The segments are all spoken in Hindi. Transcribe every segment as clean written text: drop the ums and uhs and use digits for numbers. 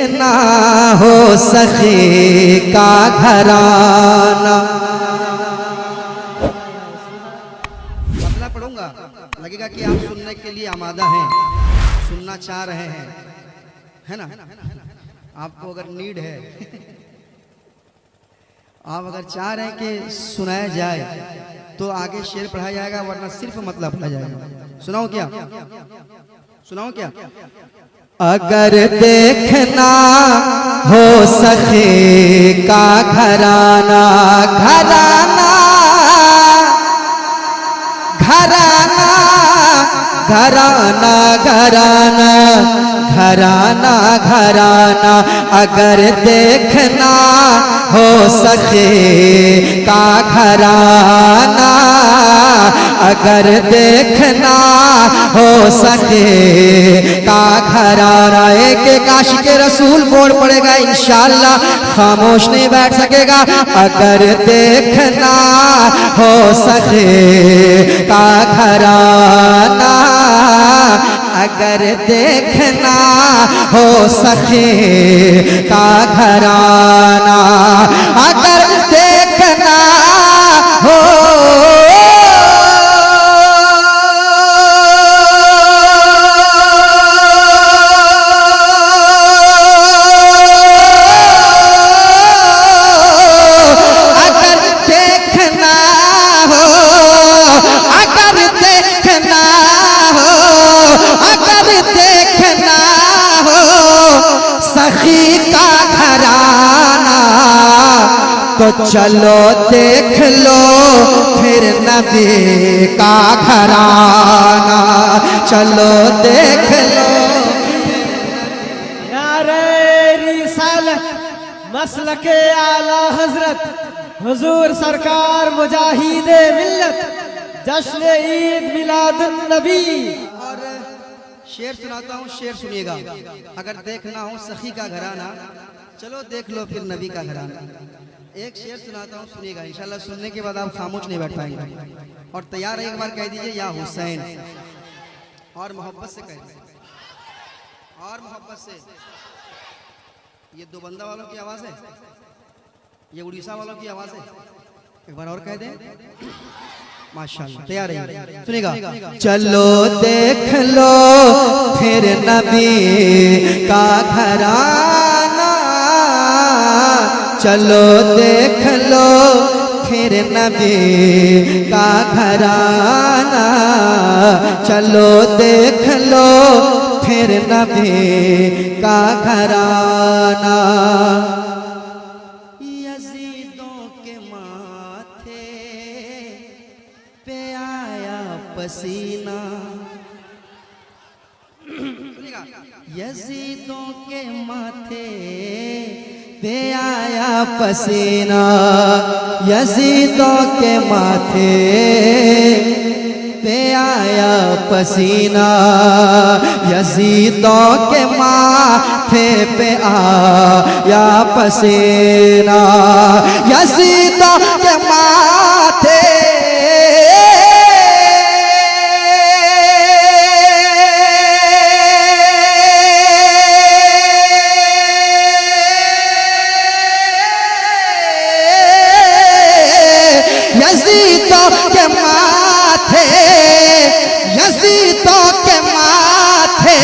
देखना हो सखी का घराना। बदला पढ़ूंगा, लगेगा कि आप सुनने के लिए आमादा हैं, सुनना चाह रहे हैं, है ना? आपको अगर नीड है, आप अगर चाह रहे हैं कि सुनाया जाए तो आगे शेर पढ़ाया जाएगा, वरना सिर्फ मतलब पढ़ा जाएगा। सुनाओ क्या? सुनाओ क्या? अगर देखना हो सखी का घराना, घराना घराना घराना घराना घराना घराना, अगर देखना हो सके का घराना, अगर देखना हो सके का घराना। एक एक आशिक रसूल बोल पड़ेगा इंशाअल्लाह, खामोश नहीं बैठ सकेगा। अगर देखना हो सके का घराना, अगर देखना हो सके का घराना, अगर देखना हो सखी का घराना, तो चलो देख लो फिर नबी का घराना, चलो देख लो। नारे रिसालत मसलके आला हजरत हुजूर सरकार मुजाहिदे मिल्लत, जश्न ईद मिलादुन नबी। शेर सुनाता हूँ, शेर सुनिएगा। अगर देखना हो सखी का घराना, चलो देख लो फिर नबी का घराना। एक शेर सुनाता हूँ, सुनिएगा। इंशाल्लाह सुनने के बाद आप खामोश नहीं बैठ पाएंगे। और तैयार है, एक बार कह दीजिए या हुसैन, और मोहब्बत से कह दीजिए, और मोहब्बत से। ये दो बंदा वालों की आवाज है, ये उड़ीसा वालों की आवाज है। एक बार और कह दें। माशाअल्लाह, तैयार है, सुनेगा। चलो देख लो फिर नबी का घराना, चलो देख लो फिर नबी का घराना, चलो देख लो फिर नबी का घराना। पसीना, यजीदों के माथे पे आया पसीना, यजीदों के माथे पे आया पसीना, यजीदों के माथे पे आया पसीना, यजीदों के माथे यजीदों के माथे, यजीदों के माथे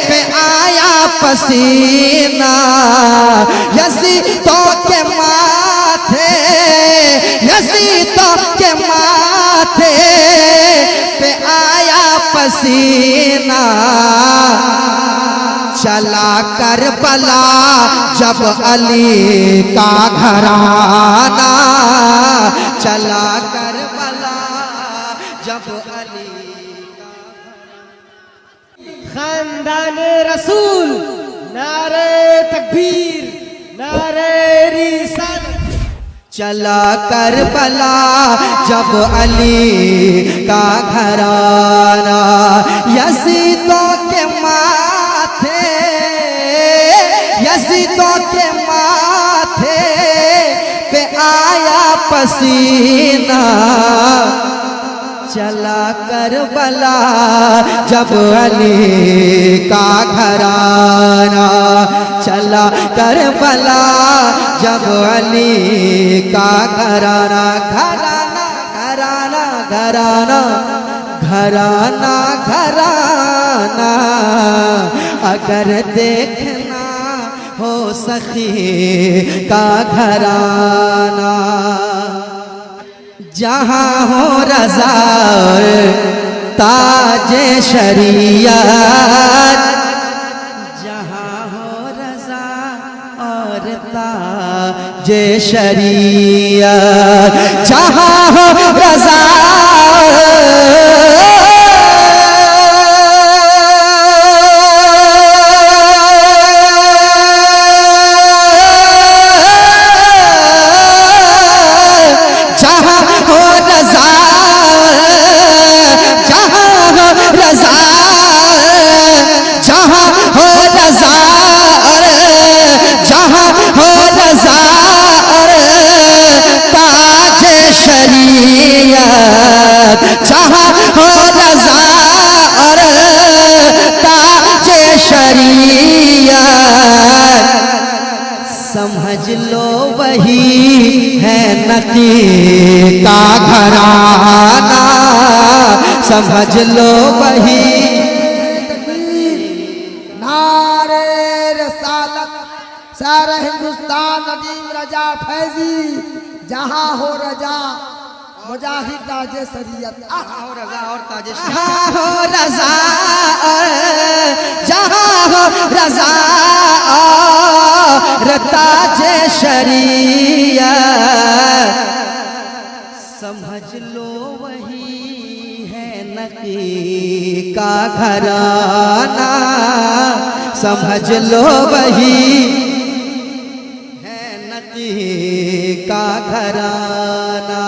पे आया पसीना, यजीदों के माथे, यजीदों के माथे पे आया पसीना। चला करबला जब अली का घराना, चला करबला जब अली का। खानदाने रसूल, नारे तकबीर, नारे रिसालत। चला करबला जब अली का घराना, यजीदों के माथे, यजीदों के माथे पे आया पसीना। चला करबला जब अली का घराना, चला करबला जब अली का घराना, घराना घराना घराना घराना घराना, अगर देखना हो सखी का घराना, जहाँ हो रज़ा ताजे शरीयत, जहाँ हो रज़ा और ताजे शरीयत, जहाँ हो रज़ा शरीयत, जहाँ हो रज़ा और ताजे शरीयत, समझ लो वही है नकी का घराना, समझ लो वही। नारे रिसालत, सारा हिंदुस्तान नदीम रजा फैजी, जहाँ हो रजा मुजाहिद ताजे शरीयत, जहाँ हो रज़ा और ताजे शरीयत, जहाँ हो रज़ा और जहाँ हो रज़ा और ताजे शरीयत, समझ लो वही है नकी का घराना, समझ लो वही है नकी का घराना।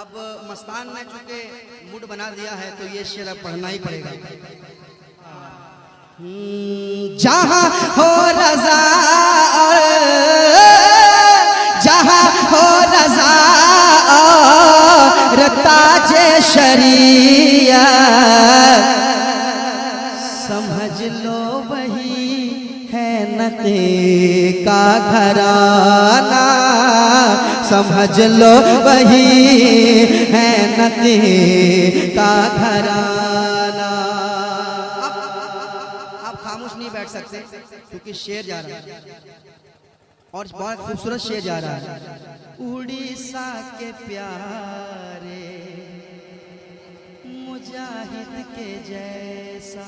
अब मस्तान ने चूंकि मूड बना दिया है तो ये शेर अब पढ़ना ही पड़ेगा। जहाँ हो रज़ा जहाँ हो रज़ा और ताजे शरीयत, समझ लो वही है नकी का घराना, समझ लो वही है नकी का घराना। आप खामोश नहीं बैठ सकते क्योंकि शेर जा रहा है और बहुत खूबसूरत शेर जा रहा है। उड़ीसा के प्यारे मुजाहिद के जैसा,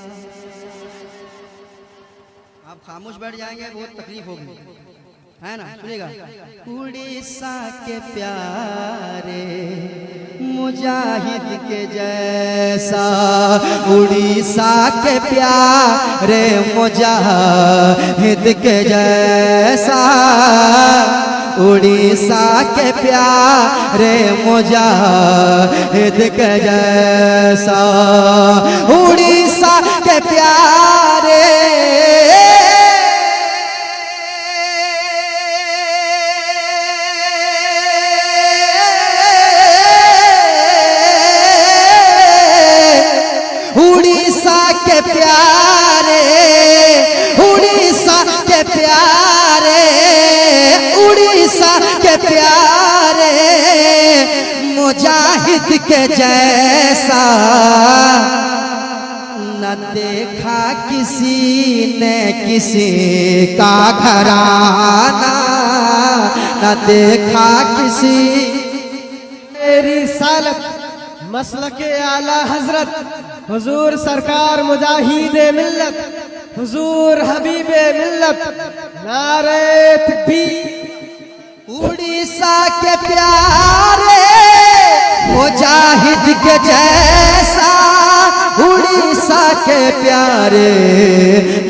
आप खामोश बैठ जाएंगे बहुत तकलीफ होगी, है ना? सुनिएगा। उड़ीसा के प्यारे मुजाहिद के जैसा, उड़ीसा के प्यारे मुजाहिद के जैसा, उड़ीसा के प्यारे मुजाहिद के जैसा, उड़ीसा के प्यारे प्यारे, उड़ीसा के प्यारे, उड़ीसा के प्यारे मुजाहिद के जैसा, न देखा किसी ने किसी का घराना, न देखा किसी। मेरी सालत मसलके आला हजरत हुजूर सरकार मुजाहिद मिल्लत, हुजूर हबीबे मिल्लत, नारे तकबीर। उड़ीसा के प्यारे मुजाहिद के जैसा, उड़ीसा के प्यारे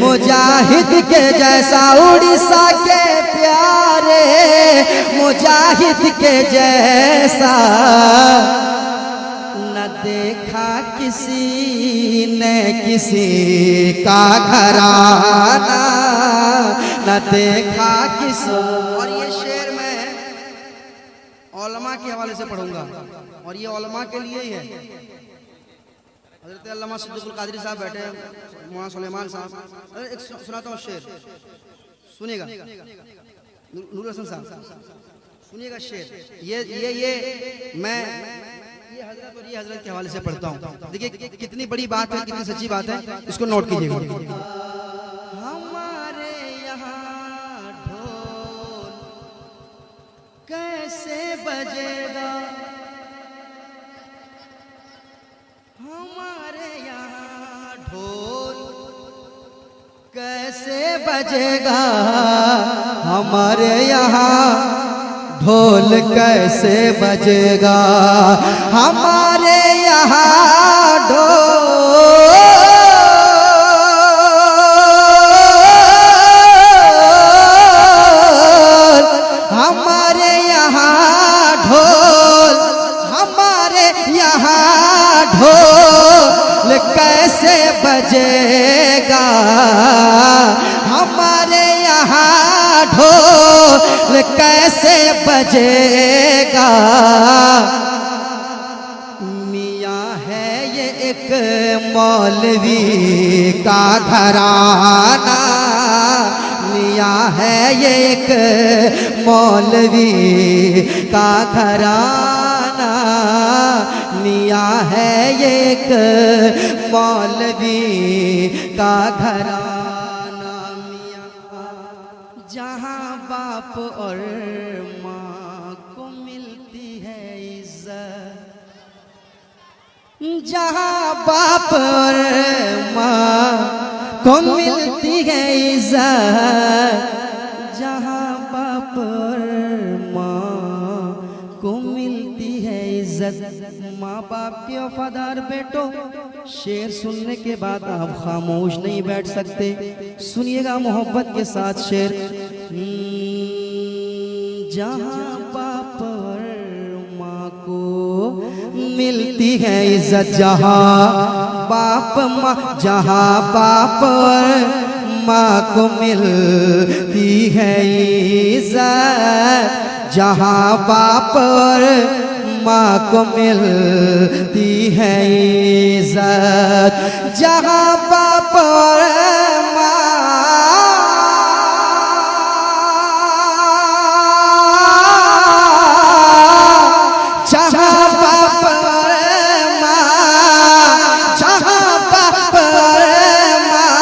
मुजाहिद के जैसा, उड़ीसा के प्यारे मुजाहिद के जैसा, न देखा किसी ने किसी का घराना, न देखा किसी। और ये शेर मैं औलमा के हवाले से पढ़ूंगा और ये औलमा के लिए ही है। हजरत अल्लामा सिद्दीकुल कादरी साहब बैठे हैं, मौलाना सुलेमान साहब। अरे एक सुनाता हूँ शेर, सुनिएगा। नूर हसन साहब सुनिएगा शेर। ये मैं ये हजरत और ये हजरत के हवाले से पढ़ता हूँ। देखिए कितनी बड़ी बात है, कितनी सच्ची बात है, इसको नोट कीजिएगा। हमारे यहाँ ढोल कैसे बजेगा, हमारे यहाँ ढोल कैसे बजेगा, हमारे यहाँ ढोल कैसे बजेगा, हमारे यहाँ ढोल, हमारे यहाँ ढोल, हमारे यहाँ ढोल कैसे बजेगा, हमारे यहाँ ढोल कैसे बजेगा। मियाँ है ये एक मौलवी का घराना, मियाँ है ये एक मौलवी का घराना, मियाँ है ये एक मौलवी का घराना। मियाँ जहाँ बाप और माँ को मिलती है इज्जत, जहाँ बाप और माँ को मिलती है इज्जत, जहाँ बाप और माँ को मिलती है इज्जत। माँ बाप के वफादार बेटो, शेर सुनने के बाद आप खामोश नहीं बैठ सकते, सुनिएगा मोहब्बत के साथ शेर। जहाँ बाप और माँ को मिलती है इज्जत, जहाँ बाप माँ, जहाँ बाप और माँ को मिलती है इज्जत, जहाँ बाप और माँ को मिलती है इज्जत, जहाँ बाप और माँ, जहाँ बाप और माँ, जहाँ बाप और माँ,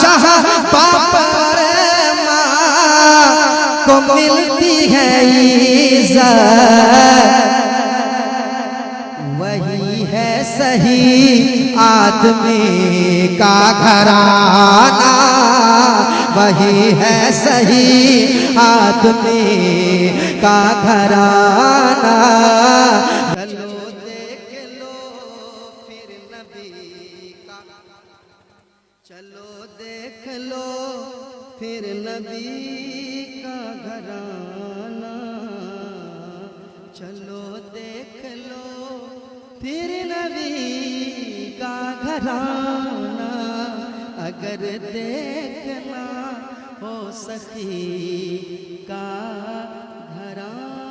जहाँ बाप और माँ को मिलती है इज्जत, वही है सही आदमी का घराना, वही है सही आदमी का घराना। चलो देख लो फिर नबी का, चलो देख लो फिर नबी का घराना, चलो देख लो फिर नबी का घराना। अगर देखना हो सखी का घराना।